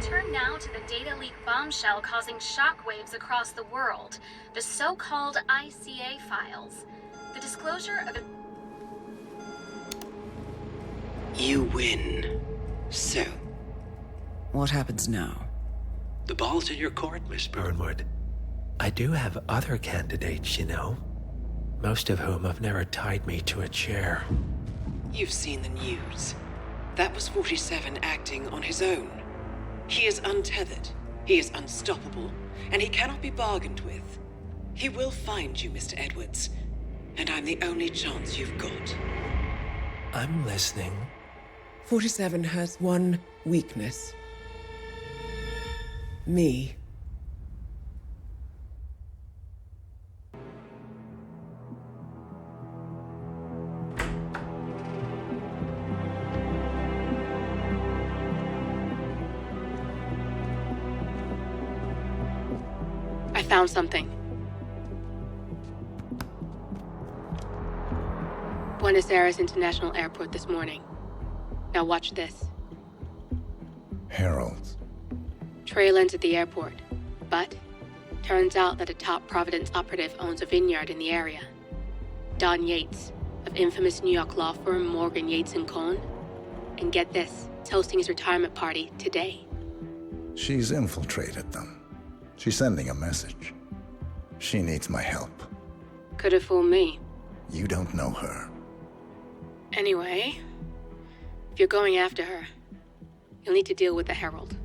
turn now to the data leak bombshell causing shockwaves across the world, the so-called ICA files. The disclosure of... You win. So? What happens now? The ball's in your court, Miss Burnwood. I do have other candidates, you know. Most of whom have never tied me to a chair. You've seen the news. That was 47 acting on his own. He is untethered, he is unstoppable, and he cannot be bargained with. He will find you, Mr. Edwards, and I'm the only chance you've got. I'm listening. 47 has one weakness. Me. I found something. Buenos Aires International Airport this morning. Now watch this. Heralds. Trail ends at the airport, but turns out that a top Providence operative owns a vineyard in the area. Don Yates, of infamous New York law firm Morgan, Yates & Cohn. And get this, is hosting his retirement party today. She's infiltrated them. She's sending a message. She needs my help. Could have fooled me. You don't know her. Anyway, if you're going after her, you'll need to deal with the Herald.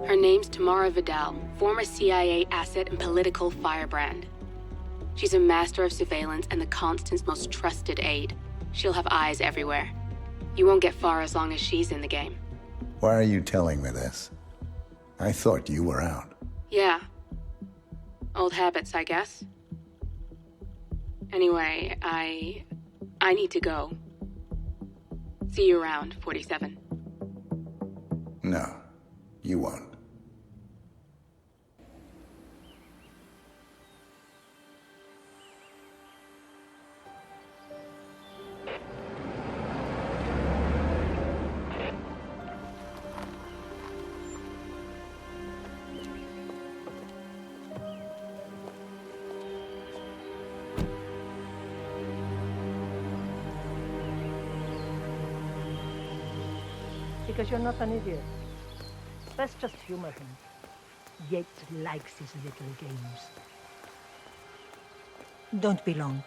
Her name's Tamara Vidal, former CIA asset and political firebrand. She's a master of surveillance and the Constant's most trusted aide. She'll have eyes everywhere. You won't get far as long as she's in the game. Why are you telling me this? I thought you were out. Yeah. Old habits, I guess. Anyway, I need to go. See you around, 47. No, you won't. Because you're not an idiot. Let's just humor him. Yates likes his little games. Don't be long.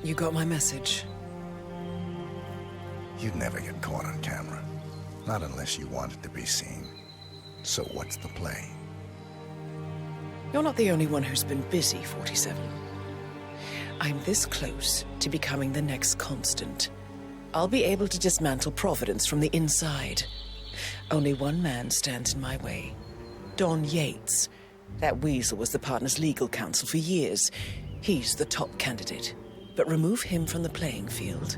You got my message. You'd never get caught on camera. Not unless you wanted to be seen. So what's the play? You're not the only one who's been busy, 47. I'm this close to becoming the next Constant. I'll be able to dismantle Providence from the inside. Only one man stands in my way. Don Yates. That weasel was the partner's legal counsel for years. He's the top candidate. But remove him from the playing field.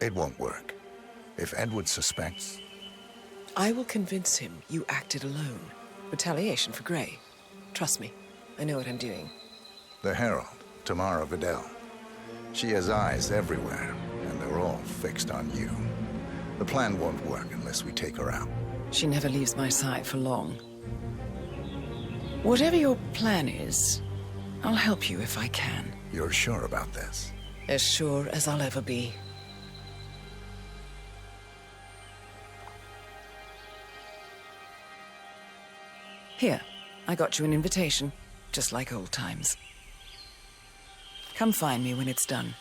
It won't work. If Edward suspects... I will convince him you acted alone. Retaliation for Grey. Trust me, I know what I'm doing. The Herald, Tamara Vidal. She has eyes everywhere, and they're all fixed on you. The plan won't work unless we take her out. She never leaves my side for long. Whatever your plan is, I'll help you if I can. You're sure about this? As sure as I'll ever be. Here, I got you an invitation, just like old times. Come find me when it's done.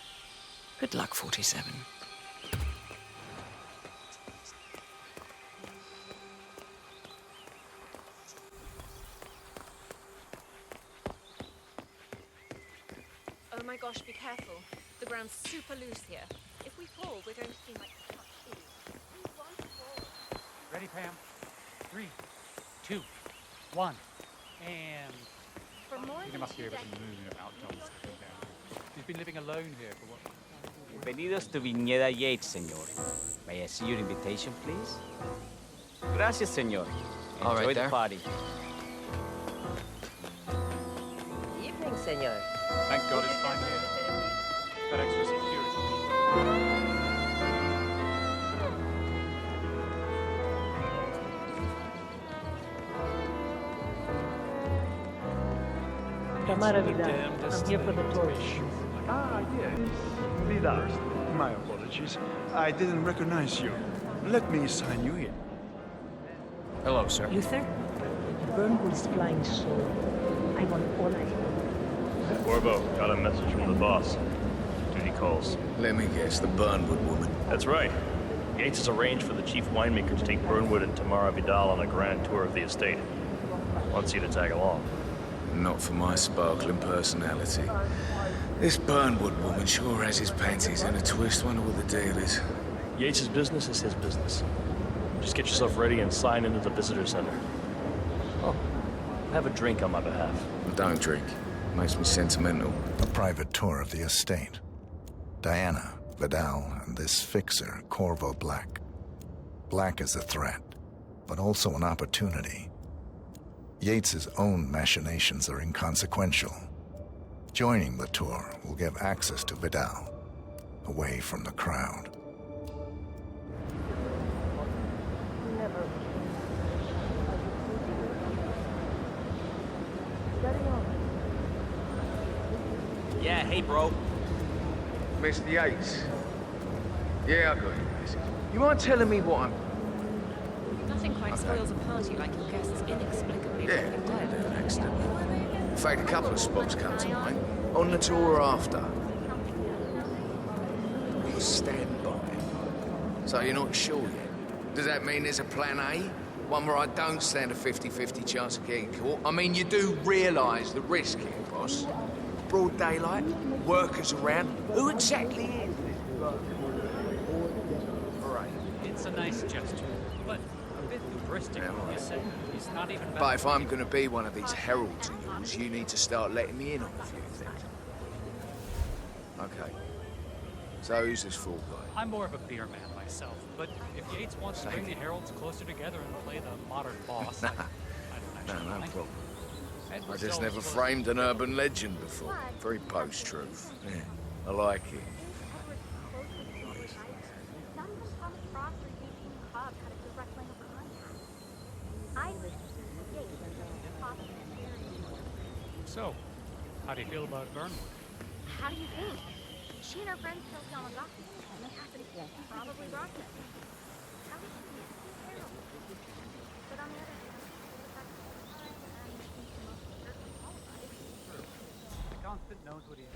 Good luck, 47. Oh my gosh, be careful. The ground's super loose here. If we fall, we're going to seem like such idiots. We won't fall. Ready, Pam? 3, 2, 1, and... For more You than must be 2 able to decades, move without John stepping down. He's been living alone here for what? Bienvenidos to Viñeda Yates, señor. May I see your invitation, please? Gracias, señor. Enjoy the party. Evening, senor. Thank God it's finally here. That extra security. Tamara Vidal. I'm here for the tour. Ah, yes. Vidal. My apologies. I didn't recognize you. Let me sign you in. Hello, sir. Luther, Burnwood's flying solo. I want all I have. Corvo, got a message from the boss. Duty calls. Let me guess, the Burnwood woman. That's right. Yates has arranged for the chief winemaker to take Burnwood and Tamara Vidal on a grand tour of the estate. Wants you to tag along. Not for my sparkling personality. This Burnwood woman sure has his panties in a twist. Wonder what the deal is. Yates' business is his business. Just get yourself ready and sign into the visitor center. Oh, have a drink on my behalf. Don't drink. Makes me sentimental. A private tour of the estate. Diana, Vidal, and this fixer, Corvo Black. Black is a threat, but also an opportunity. Yates's own machinations are inconsequential. Joining the tour will give access to Vidal, away from the crowd. Yeah, hey, bro. Mr. Yates. Yeah, I got your message. You mind telling me what I'm... Nothing quite spoils a party like your guests inexplicably Yeah, falling dead. an accident. In fact, a couple of spots come to mind. On the tour or after. Stand by. So you're not sure yet? Does that mean there's a plan A? One where I don't stand a 50-50 chance of getting caught? I mean, you do realise the risk here, boss. Broad daylight, workers around. Who exactly is this? Right. It's a nice gesture, but a bit hubristic, would you say? He's not even... But if I'm gonna be one of these heralds of yours, you need to start letting me in on a few things. Okay. So who's this fool guy? I'm more of a beer man myself, but if Yates wants to bring the heralds closer together and play the modern boss, I don't actually No mind. problem. Edward I just Sells never was- framed an urban legend before. Very post-truth. Yeah, I like it. So, how do you feel about Burnwood? How do you think? She and her friends killed Yamazaki, and they happened to probably rocked it. How did she get to Harold? But on the other hand, the fact that it's time and she's the most certainly qualified. The Constant knows what he...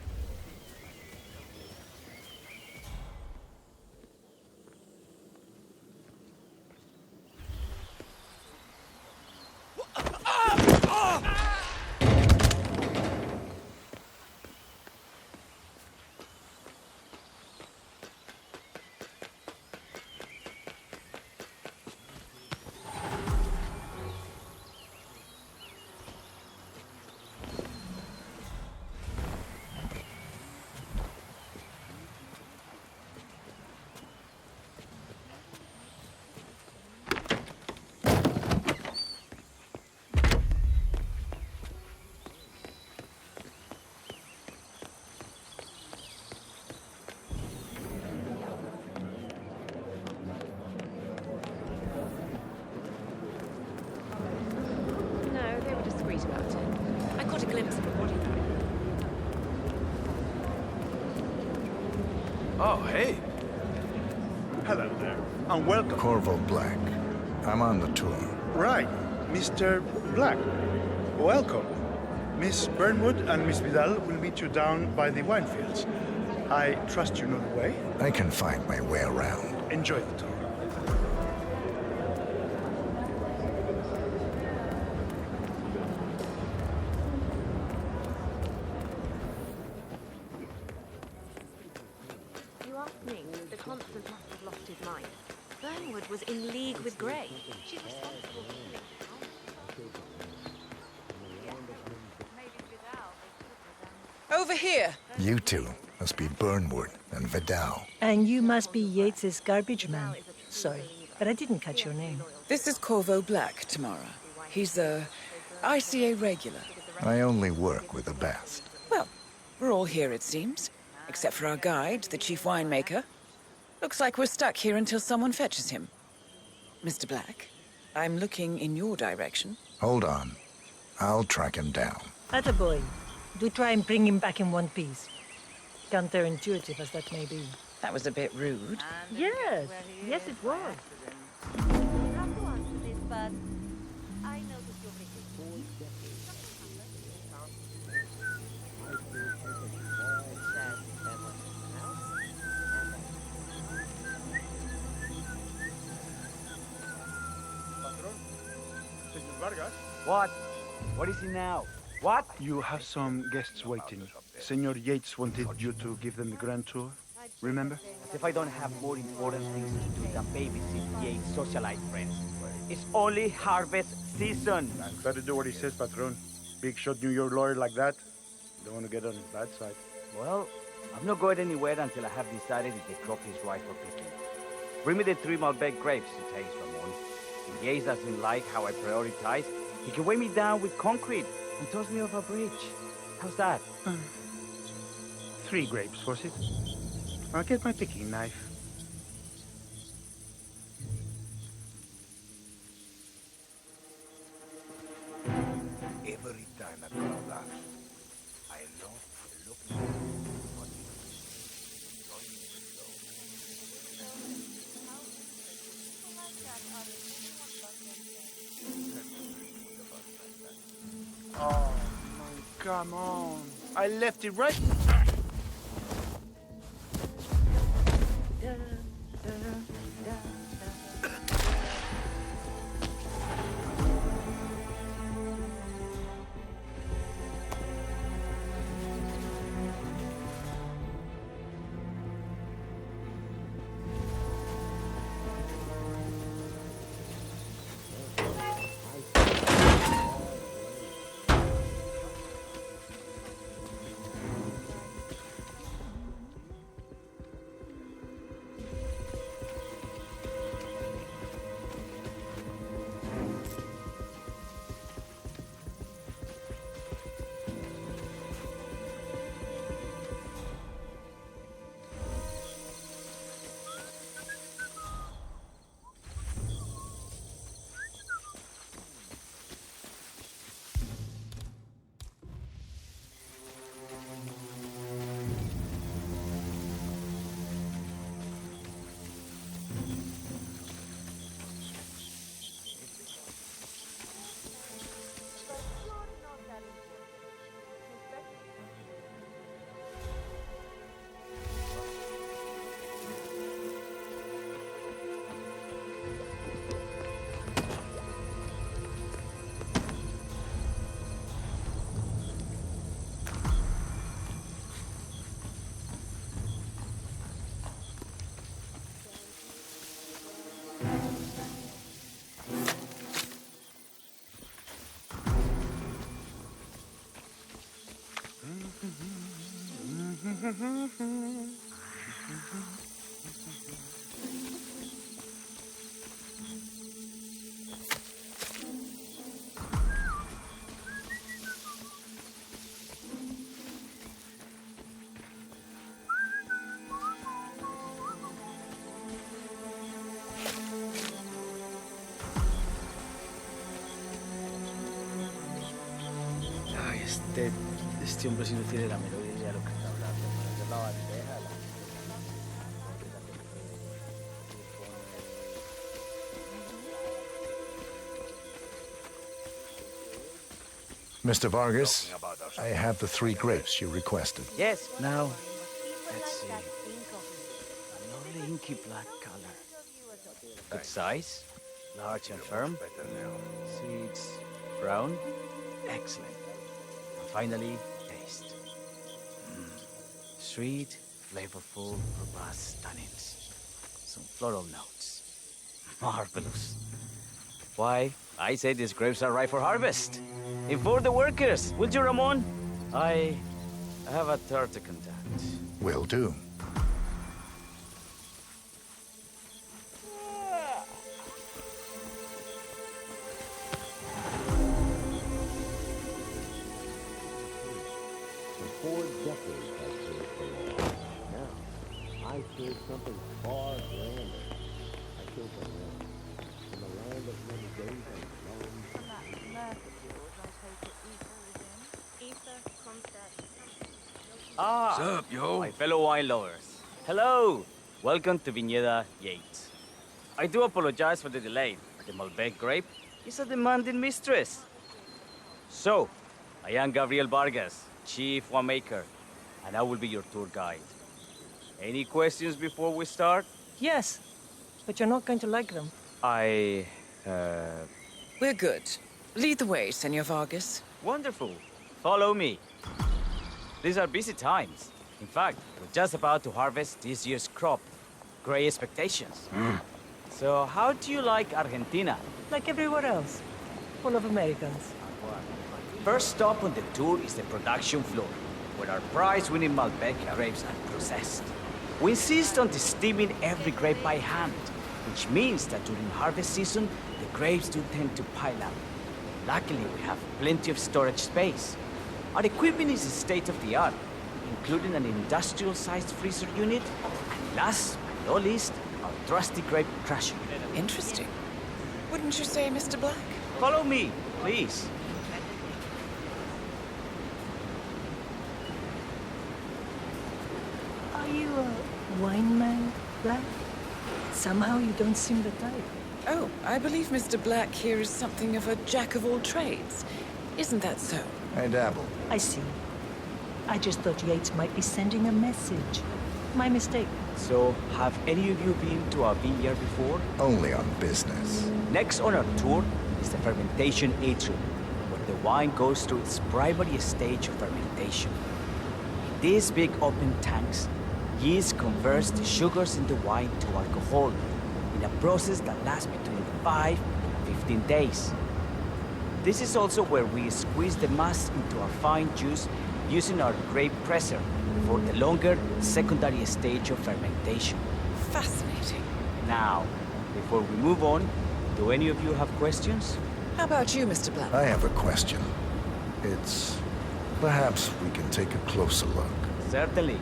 No, they were discreet about it. I caught a glimpse of a body bag. Oh, hey. Hello there, and welcome. Corvo Black. I'm on the tour. Right, Mr. Black. Welcome. Miss Burnwood and Miss Vidal will meet you down by the wine fields. I trust you know the way. I can find my way around. Enjoy the tour. You asked me. The Constant must have lost his mind. Burnwood was in league with Grey. She's responsible for killing Over here. You two must be Burnwood and Vidal. And you must be Yates's garbage man. Sorry, but I didn't catch your name. This is Corvo Black, Tamara. He's a ICA regular. I only work with the best. Well, we're all here, it seems. Except for our guide, the chief winemaker. Looks like we're stuck here until someone fetches him. Mr. Black, I'm looking in your direction. Hold on. I'll track him down. Attaboy. Do try and bring him back in one piece. Counterintuitive as that may be. That was a bit rude. Yes, yes it was. What? What is it now? What? You have some guests waiting. Senor Yates wanted you to give them the grand tour. Remember? As if I don't have more important things to do than babysit Yates' socialite friends. It's only harvest season. Try to do what he says, Patron. Big shot New York lawyer like that. Don't want to get on his bad side. Well, I'm not going anywhere until I have decided if the crop is right for picking. Bring me the 3 Malbec grapes to taste, Ramon. If Yates doesn't like how I prioritize, he can weigh me down with concrete and toss me off a bridge. How's that? 3 grapes, was it? I'll get my picking knife. Every time I come back, I love looking at what you enjoying the show. Oh, man, come on. I left it right. Ay, este hombre sí no tiene la menor idea de lo que está hablando. Para hacer la bandeja, Mr. Vargas, I have the 3 grapes you requested. Yes, now, let's see. A lovely inky black color. Good size, large and firm. Seeds, brown, excellent. And finally, taste. Sweet, flavorful, robust tannins. Some floral notes. Marvelous. Why, I say these grapes are ripe for harvest. Inform the workers, will you, Ramon? I have a third to conduct. Will do. For 4 decades I served the law. Now, I serve something far grander. I serve the land. In the land of many days and long. From that murk of yours, I take it Ether is in. Ether, Comstead, Ah, Sup, yo? my fellow wine lovers. Hello. Welcome to Viñeda Yates. I do apologize for the delay. The Malbec grape is a demanding mistress. So, I am Gabriel Vargas, Chief Winemaker, and I will be your tour guide. Any questions before we start? Yes, but you're not going to like them. We're good. Lead the way, Senor Vargas. Wonderful. Follow me. These are busy times. In fact, we're just about to harvest this year's crop. Great expectations. So, how do you like Argentina? Like everywhere else. Full of Americans. First stop on the tour is the production floor, where our prize-winning Malbec grapes are processed. We insist on steaming every grape by hand, which means that during harvest season, the grapes do tend to pile up. Luckily, we have plenty of storage space. Our equipment is state-of-the-art, including an industrial-sized freezer unit, and last but not least, our trusty grape crusher. Interesting. Wouldn't you say, Mr. Black? Follow me, please. Are you a wine man, Black? Somehow you don't seem the type. Oh, I believe Mr. Black here is something of a jack of all trades. Isn't that so? I dabble. I see. I just thought Yates might be sending a message. My mistake. So, have any of you been to a vineyard before? Only on business. Next on our tour is the fermentation atrium, where the wine goes through its primary stage of fermentation. In these big open tanks, yeast converts the sugars in the wine to alcohol, in a process that lasts between 5 and 15 days. This is also where we squeeze the mass into a fine juice using our grape presser for the longer secondary stage of fermentation. Fascinating. Now, before we move on, do any of you have questions? How about you, Mr. Black? I have a question. It's... perhaps we can take a closer look. Certainly.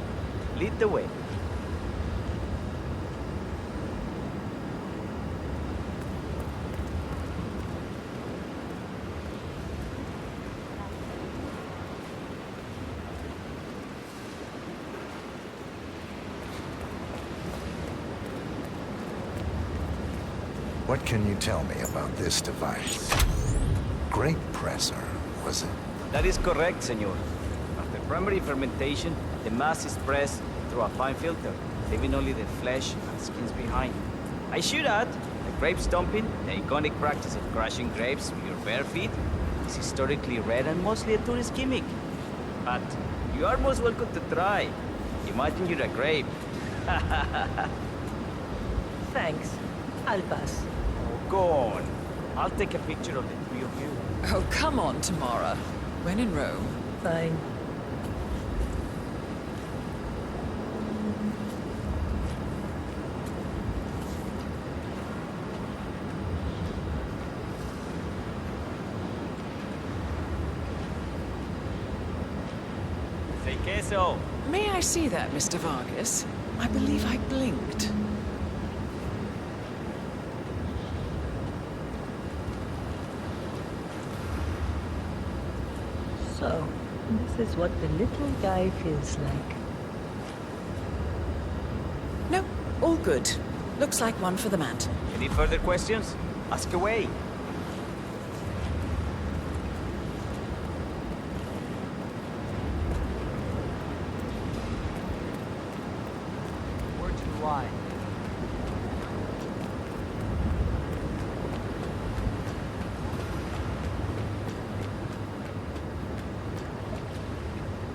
Lead the way. What can you tell me about this device? Grape presser, was it? That is correct, senor. After primary fermentation, the mass is pressed through a fine filter, leaving only the flesh and skins behind. I should add, the grape stomping, the iconic practice of crushing grapes with your bare feet, is historically rare and mostly a tourist gimmick. But you are most welcome to try. Imagine you're a grape. Thanks. I'll pass. Oh, go on. I'll take a picture of the three of you. Oh, come on, Tamara. When in Rome. Fine. Say queso. May I see that, Mr. Vargas? I believe I blinked. So, this is what the little guy feels like. No, all good. Looks like one for the mantel. Any further questions? Ask away. Where to lie?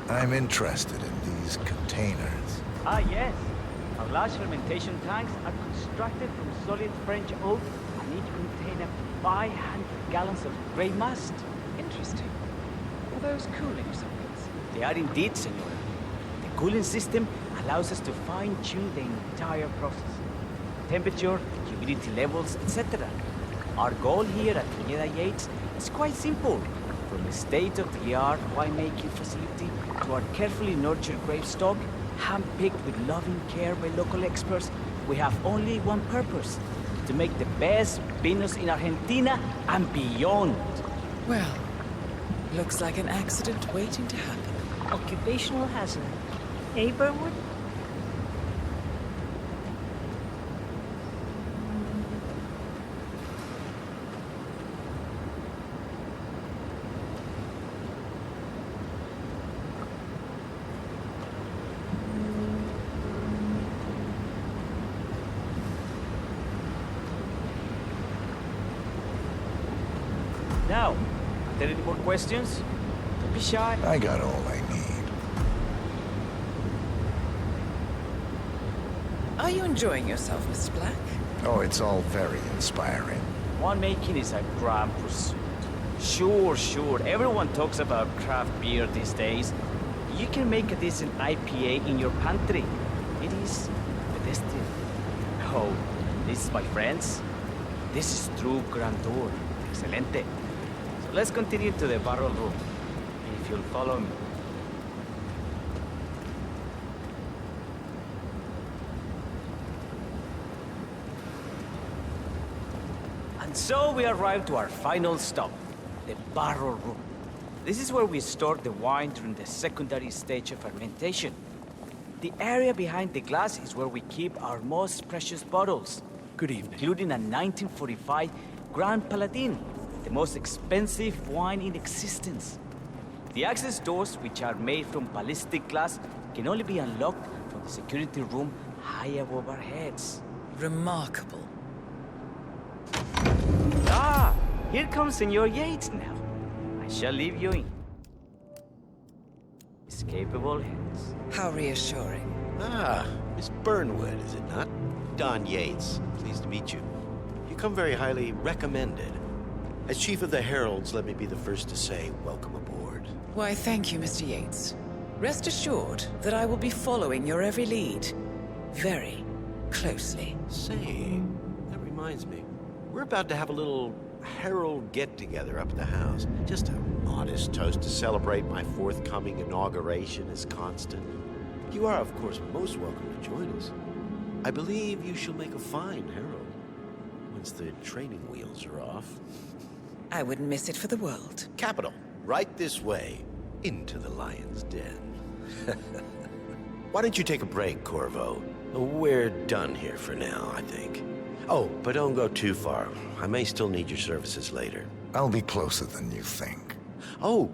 I'm interested in these containers. Ah, yes. Our large fermentation tanks are constructed from solid French oak and each contain 500 gallons of grey must. Interesting. Are those cooling sockets? They are indeed, senora. The cooling system allows us to fine-tune the entire process. Temperature, humidity levels, etc. Our goal here at Viñeda Yates is quite simple. From a state-of-the-art winemaking facility to our carefully nurtured grape stock, hand-picked with loving care by local experts, we have only one purpose: to make the best vinos in Argentina and beyond. Well, looks like an accident waiting to happen. Occupational hazard. Eh, Burnwood? Now, are there any more questions? Don't be shy. I got all I need. Are you enjoying yourself, Mr. Black? Oh, it's all very inspiring. Winemaking is a grand pursuit. Sure. Everyone talks about craft beer these days. You can make a decent IPA in your pantry. It is pedestrian. Oh, this, my friends, this is true grandeur. Excelente. So let's continue to the barrel room, if you'll follow me. And so we arrive to our final stop, the barrel room. This is where we store the wine during the secondary stage of fermentation. The area behind the glass is where we keep our most precious bottles. Good evening. Including a 1945 Grand Paladin, the most expensive wine in existence. The access doors, which are made from ballistic glass, can only be unlocked from the security room high above our heads. Remarkable. Ah, here comes Senor Yates now. I shall leave you in his capable hands. How reassuring. Ah, Miss Burnwood, is it not? Don Yates, pleased to meet you. You come very highly recommended. As Chief of the Heralds, let me be the first to say welcome aboard. Why, thank you, Mr. Yates. Rest assured that I will be following your every lead. Very closely. Say, that reminds me. We're about to have a little Herald get-together up at the house. Just a modest toast to celebrate my forthcoming inauguration as Constant. You are, of course, most welcome to join us. I believe you shall make a fine Herald, once the training wheels are off. I wouldn't miss it for the world. Capital. Right this way, into the lion's den. Why don't you take a break, Corvo? We're done here for now, I think. Oh, but don't go too far. I may still need your services later. I'll be closer than you think. Oh,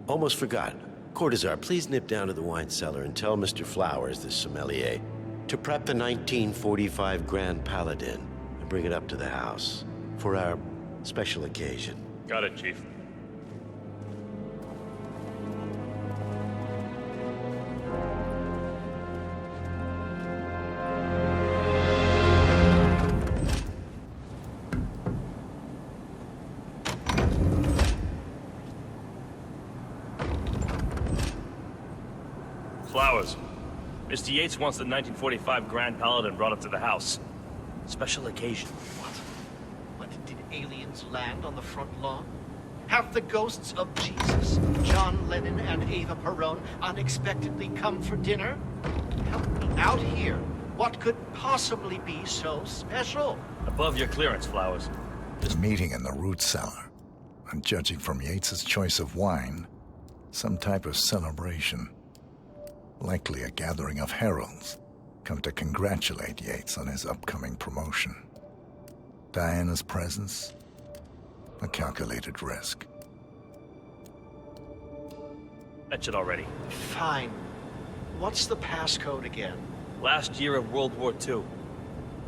almost forgot. Cortazar, please nip down to the wine cellar and tell Mr. Flowers, the sommelier, to prep the 1945 Grand Paladin and bring it up to the house for our special occasion. Got it, Chief. Flowers. Mr. Yates wants the 1945 Grand Paladin brought up to the house. Special occasion. What, did aliens land on the front lawn? Have the ghosts of Jesus, John Lennon, and Eva Perón unexpectedly come for dinner? Help me out here. What could possibly be so special? Above your clearance, Flowers. A meeting in the root cellar. And judging from Yates's choice of wine, some type of celebration. Likely a gathering of heralds, come to congratulate Yates on his upcoming promotion. Diana's presence, a calculated risk. Fetch it already. Fine. What's the passcode again? Last year of World War II.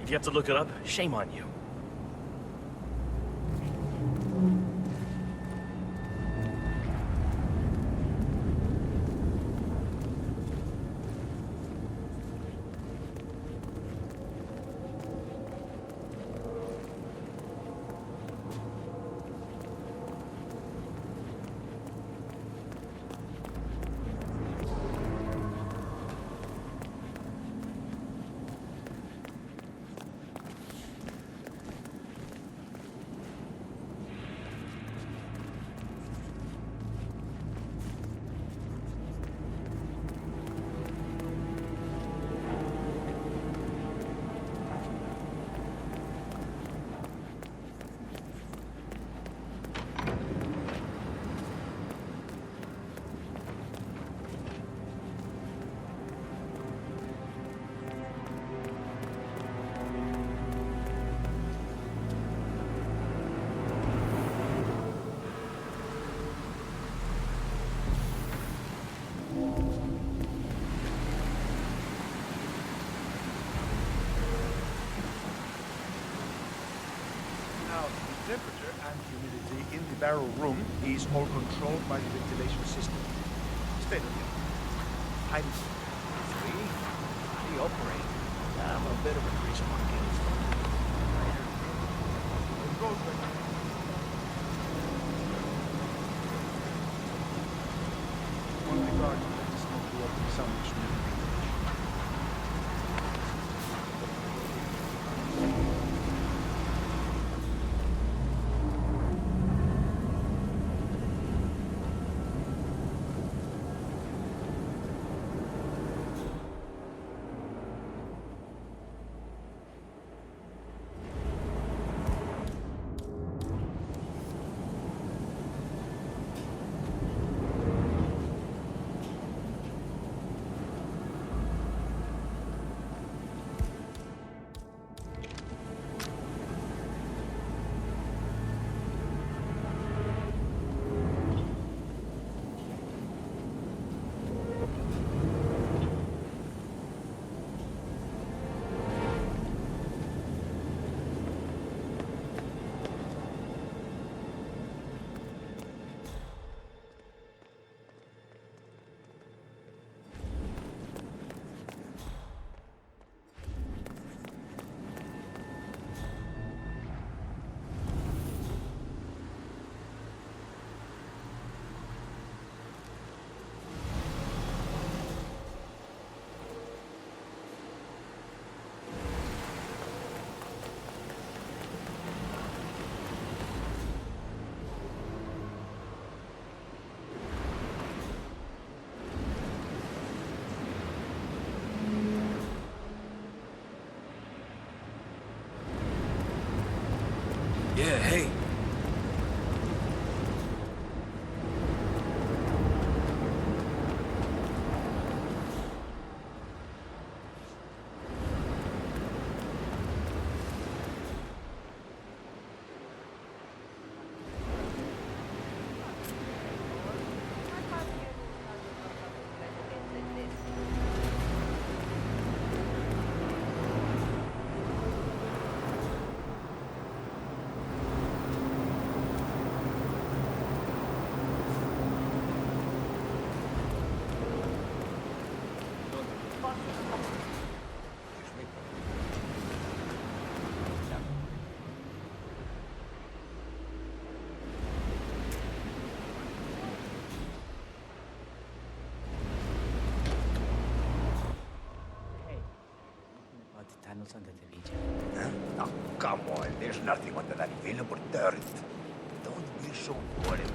If you have to look it up, shame on you. in the barrel room is all controlled by the ventilation system. State of the art. Highly free, highly operated. I'm a bit of a grease monkey. On the guard, let us not do up some which never be. Yeah, hey. Tunnels under the region. Huh? Oh, come on. There's nothing under that available dirt. Don't be so worried.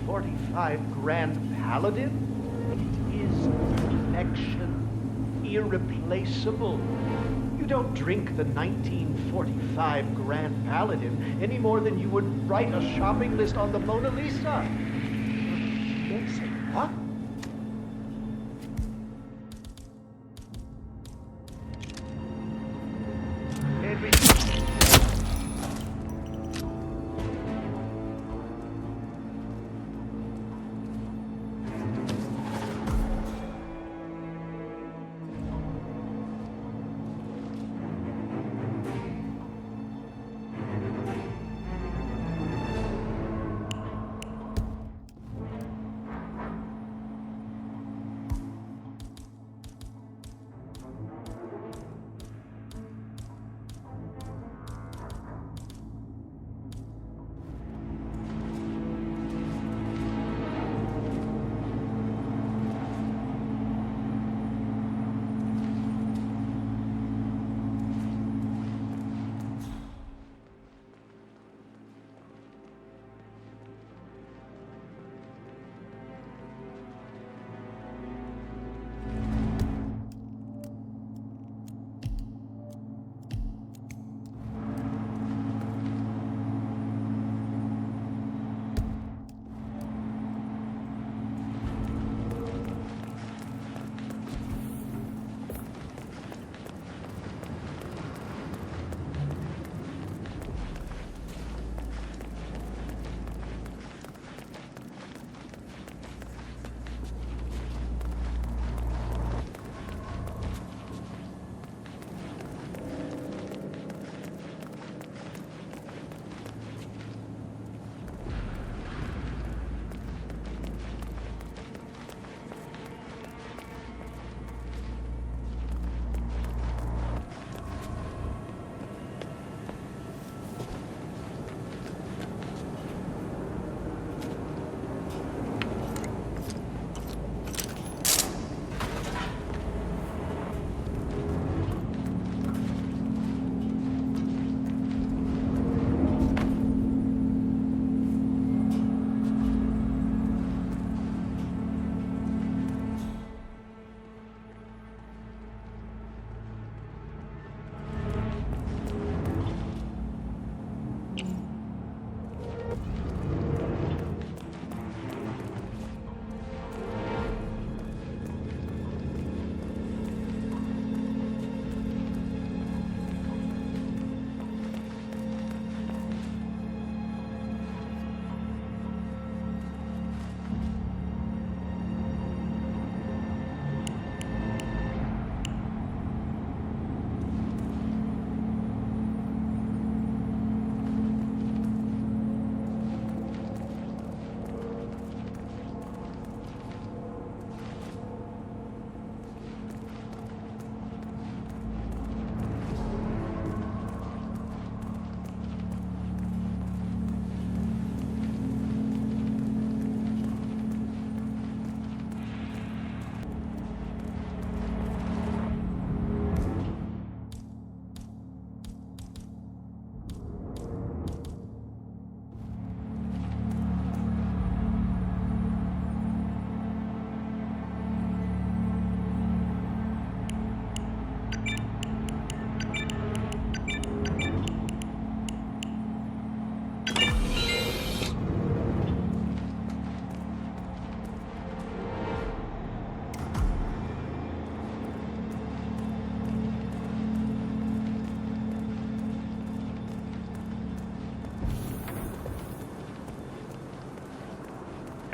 1945 Grand Paladin? It is perfection, irreplaceable. You don't drink the 1945 Grand Paladin any more than you would write a shopping list on the Mona Lisa. Yes, what?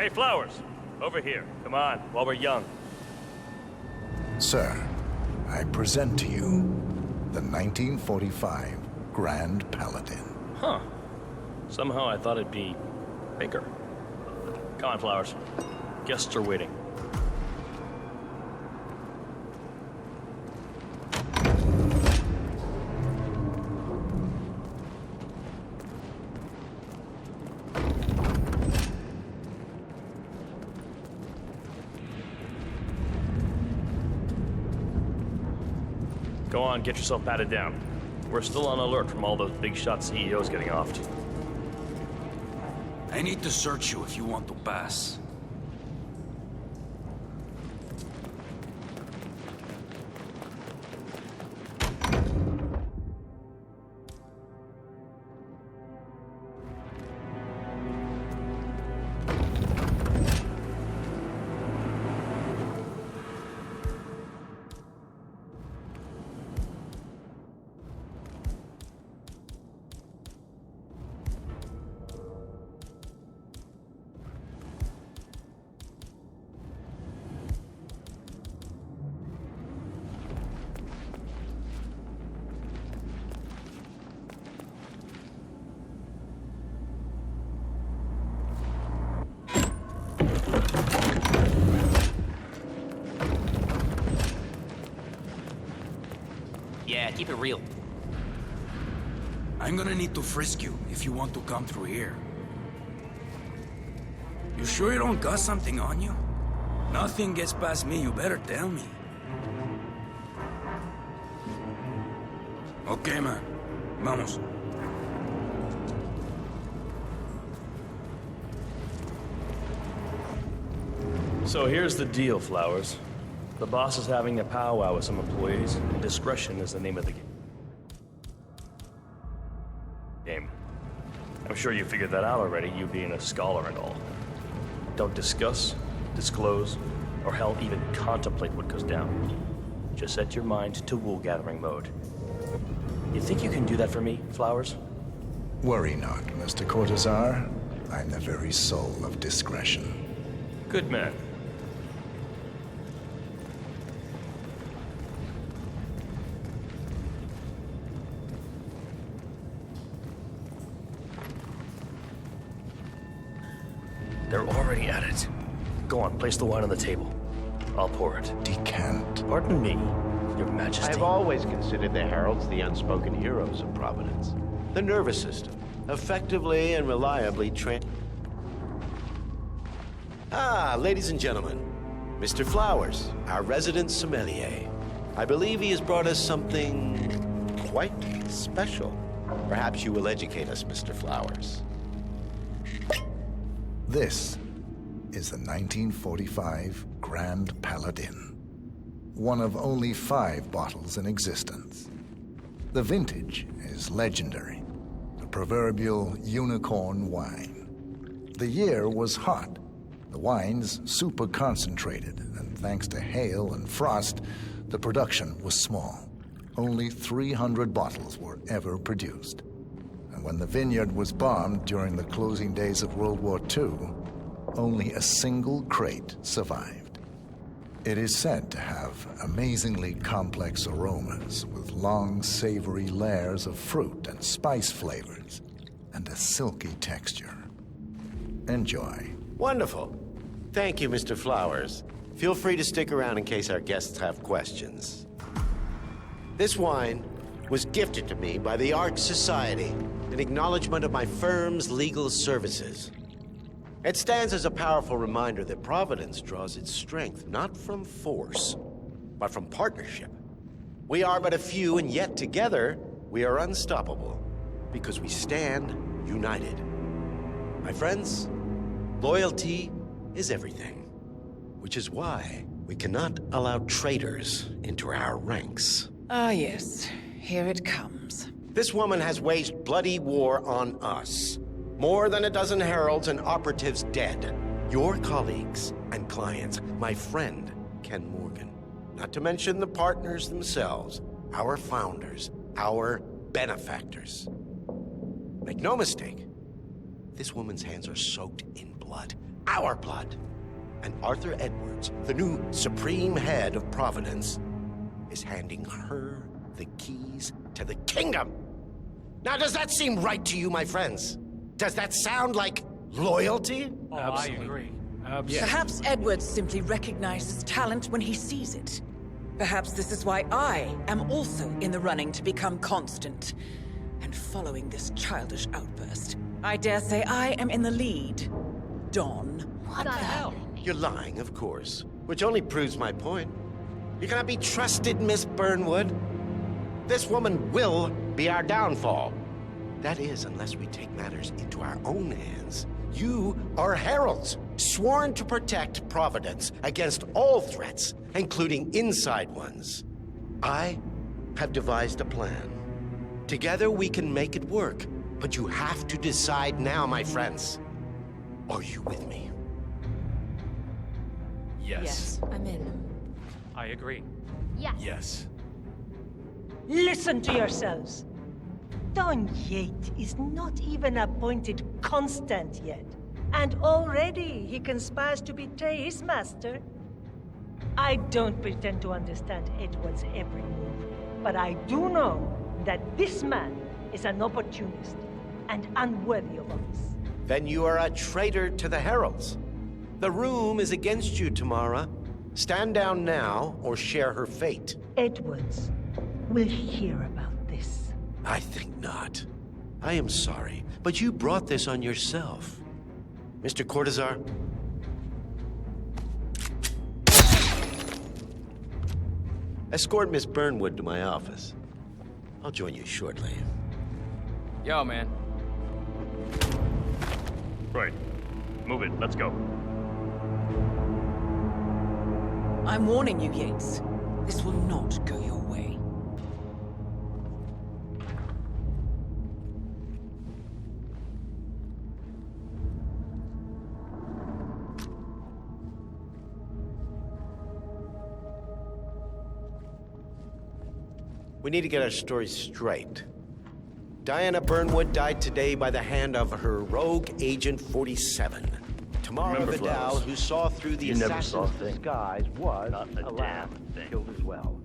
Hey, Flowers, over here. Come on, while we're young. Sir, I present to you the 1945 Grand Paladin. Huh. Somehow I thought it'd be bigger. Come on, Flowers. Guests are waiting. Go on, get yourself patted down. We're still on alert from all those big shot CEOs getting offed. I need to search you if you want to pass. Yeah, keep it real. I'm gonna need to frisk you if you want to come through here. You sure you don't got something on you? Nothing gets past me, you better tell me. Okay, man. Vamos. So here's the deal, Flowers. The boss is having a powwow with some employees, and discretion is the name of the game. I'm sure you figured that out already, you being a scholar and all. Don't discuss, disclose, or hell, even contemplate what goes down. Just set your mind to wool-gathering mode. You think you can do that for me, Flowers? Worry not, Mr. Cortazar. I'm the very soul of discretion. Good man. They're already at it. Go on, place the wine on the table. I'll pour it. Decant. Pardon me, Your Majesty. I've always considered the heralds the unspoken heroes of Providence. The nervous system, effectively and reliably trained. Ah, ladies and gentlemen, Mr. Flowers, our resident sommelier. I believe he has brought us something quite special. Perhaps you will educate us, Mr. Flowers. This is the 1945 Grand Paladin, one of only 5 bottles in existence. The vintage is legendary, the proverbial unicorn wine. The year was hot, the wine's super concentrated, and thanks to hail and frost, the production was small. Only 300 bottles were ever produced. And when the vineyard was bombed during the closing days of World War II, only a single crate survived. It is said to have amazingly complex aromas with long, savory layers of fruit and spice flavors, and a silky texture. Enjoy. Wonderful. Thank you, Mr. Flowers. Feel free to stick around in case our guests have questions. This wine was gifted to me by the Art Society in acknowledgement of my firm's legal services. It stands as a powerful reminder that Providence draws its strength not from force, but from partnership. We are but a few, and yet together we are unstoppable because we stand united. My friends, loyalty is everything, which is why we cannot allow traitors into our ranks. Ah, yes. Here it comes. This woman has waged bloody war on us. More than a dozen heralds and operatives dead. Your colleagues and clients, my friend, Ken Morgan. Not to mention the partners themselves, our founders, our benefactors. Make no mistake, this woman's hands are soaked in blood. Our blood. And Arthur Edwards, the new supreme head of Providence, is handing her the keys to the kingdom. Now, does that seem right to you, my friends? Does that sound like loyalty? Oh, I agree. Absolutely. Perhaps Edwards simply recognizes talent when he sees it. Perhaps this is why I am also in the running to become constant. And following this childish outburst, I dare say I am in the lead. Dawn. What the hell? You're lying, of course, which only proves my point. You cannot be trusted, Miss Burnwood. This woman will be our downfall. That is, unless we take matters into our own hands You are heralds, sworn to protect Providence against all threats, including inside ones. I have devised a plan. Together we can make it work, but you have to decide now, my friends. Are you with me? Yes. I'm in. I agree. Yes. Yes. Listen to yourselves. Don Yates is not even appointed constant yet. And already he conspires to betray his master. I don't pretend to understand Edward's every move, but I do know that this man is an opportunist and unworthy of office. Then you are a traitor to the heralds. The room is against you, Tamara. Stand down now or share her fate. Edwards will hear about this. I think not. I am sorry, but you brought this on yourself. Mr. Cortazar? Escort Miss Burnwood to my office. I'll join you shortly. Yo, man. Right. Move it. Let's go. I'm warning you, Yates. This will not go your way. We need to get our stories straight. Diana Burnwood died today by the hand of her rogue Agent 47. Tamara Remember, Vidal, Flowers, who saw through the you never saw a assassin's thing. disguise, was, Not a alas, damn thing. killed as well.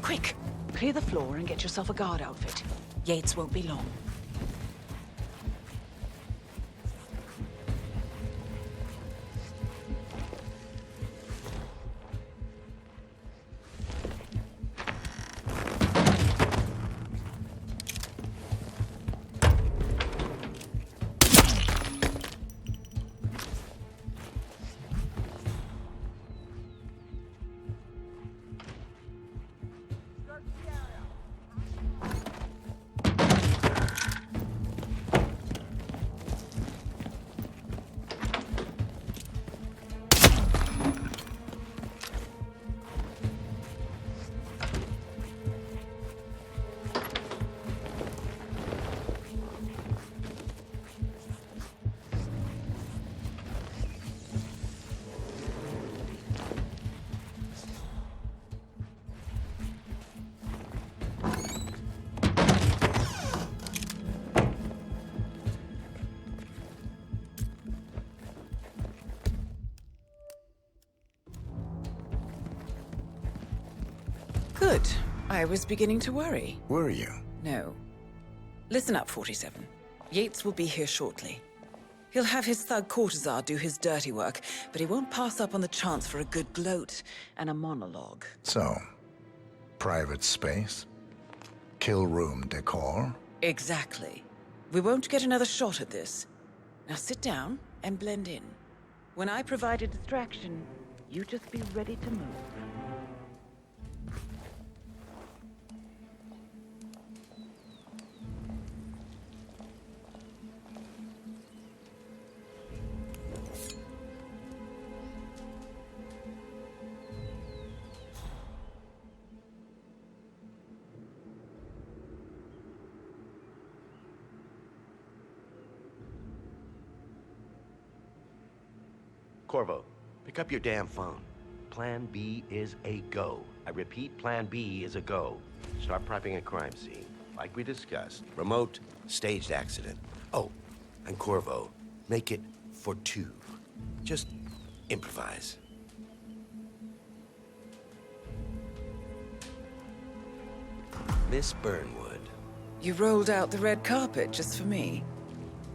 Quick, clear the floor and get yourself a guard outfit. Yates won't be long. Good. I was beginning to worry. Were you? No. Listen up, 47. Yates will be here shortly. He'll have his thug Cortazar do his dirty work, but he won't pass up on the chance for a good gloat and a monologue. So, private space? Kill room decor? Exactly. We won't get another shot at this. Now sit down and blend in. When I provide a distraction, you just be ready to move. Corvo, pick up your damn phone. Plan B is a go. I repeat, Plan B is a go. Start prepping a crime scene, like we discussed. Remote, staged accident. Oh, and Corvo, make it for 2. Just improvise. Miss Burnwood. You rolled out the red carpet just for me.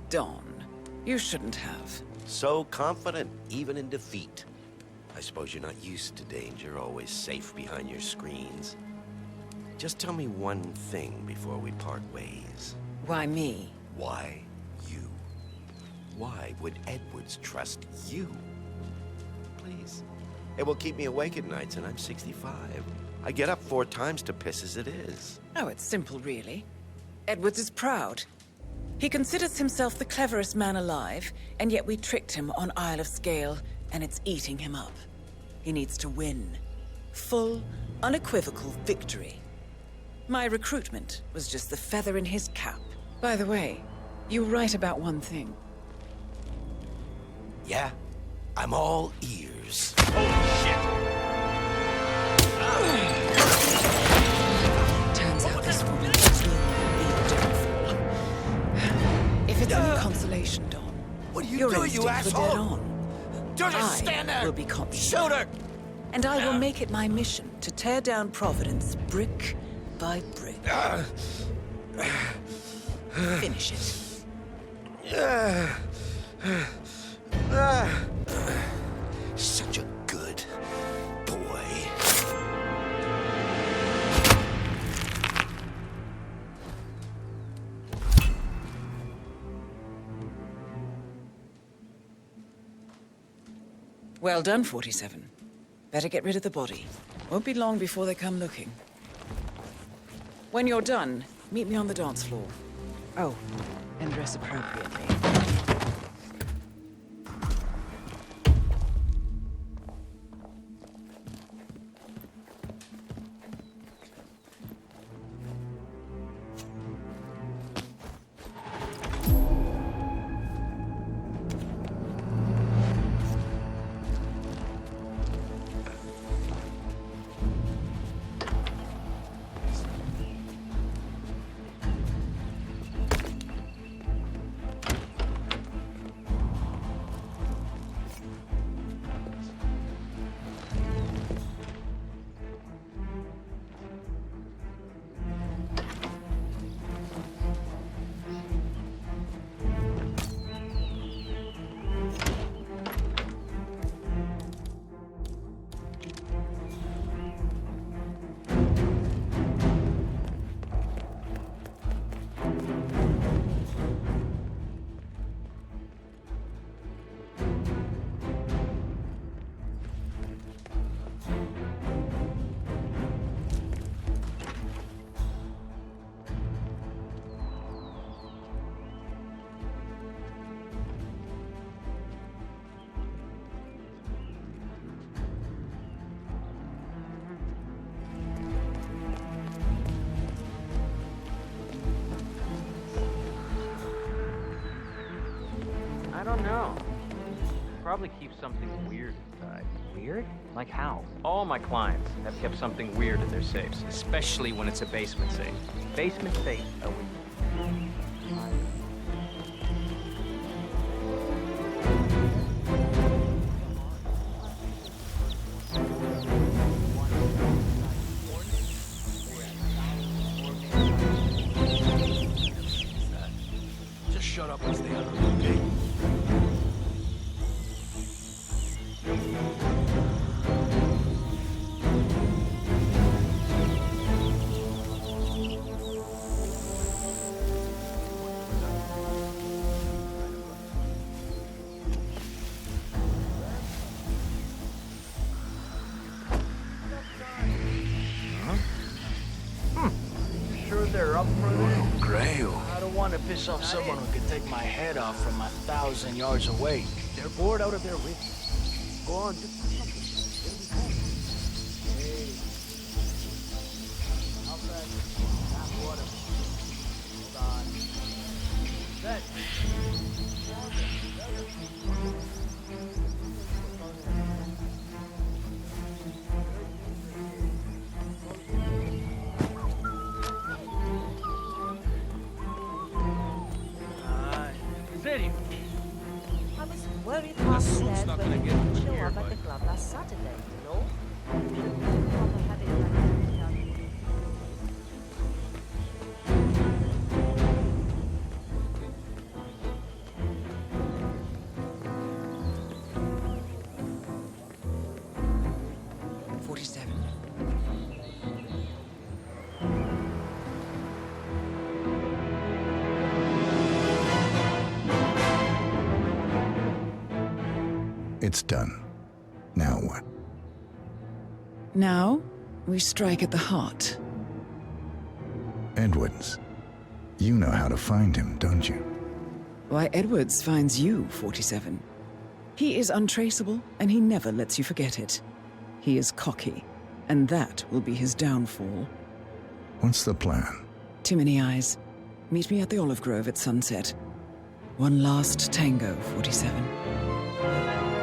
Don, you shouldn't have. So confident, even in defeat. I suppose you're not used to danger, always safe behind your screens. Just tell me one thing before we part ways. Why me? Why you? Why would Edwards trust you? Please. It will keep me awake at nights, and I'm 65. I get up 4 times to piss as it is. Oh, it's simple, really. Edwards is proud. He considers himself the cleverest man alive, and yet we tricked him on Isle of Scale, and it's eating him up. He needs to win. Full, unequivocal victory. My recruitment was just the feather in his cap. By the way, you were right about one thing. Yeah? I'm all ears. Turns out this woman is really the downfall. If it's any consolation, Don, What are you your doing, you instincts were dead asshole? on. Don't just stand there! I will be constant. Shoot her! And I will make it my mission to tear down Providence brick by brick. Finish it. Such a good boy. Well done, 47. Better get rid of the body. Won't be long before they come looking. When you're done, meet me on the dance floor. Oh, and dress appropriately. I don't know. Probably keep something weird inside. Weird? Like how? All my clients have kept something weird in their safes, especially when it's a basement safe. Basement safe, a week. Just shut up and stay out of the way, okay? Sure they're up for this? Grail. I don't want to piss off someone who can take my head off from 1,000 yards away. They're bored out of their wits. Go on, do something. Hey. Outside. Water. Hold on. Ready. I was worried The half suit's dead not when gonna you get didn't through show here, up at but- the club last Saturday, no? Shouldn't have had it like that. 47. It's done. Now what? Now, we strike at the heart. Edwards. You know how to find him, don't you? Why, Edwards finds you, 47. He is untraceable, and he never lets you forget it. He is cocky, and that will be his downfall. What's the plan? Too many eyes. Meet me at the olive grove at sunset. One last tango, 47.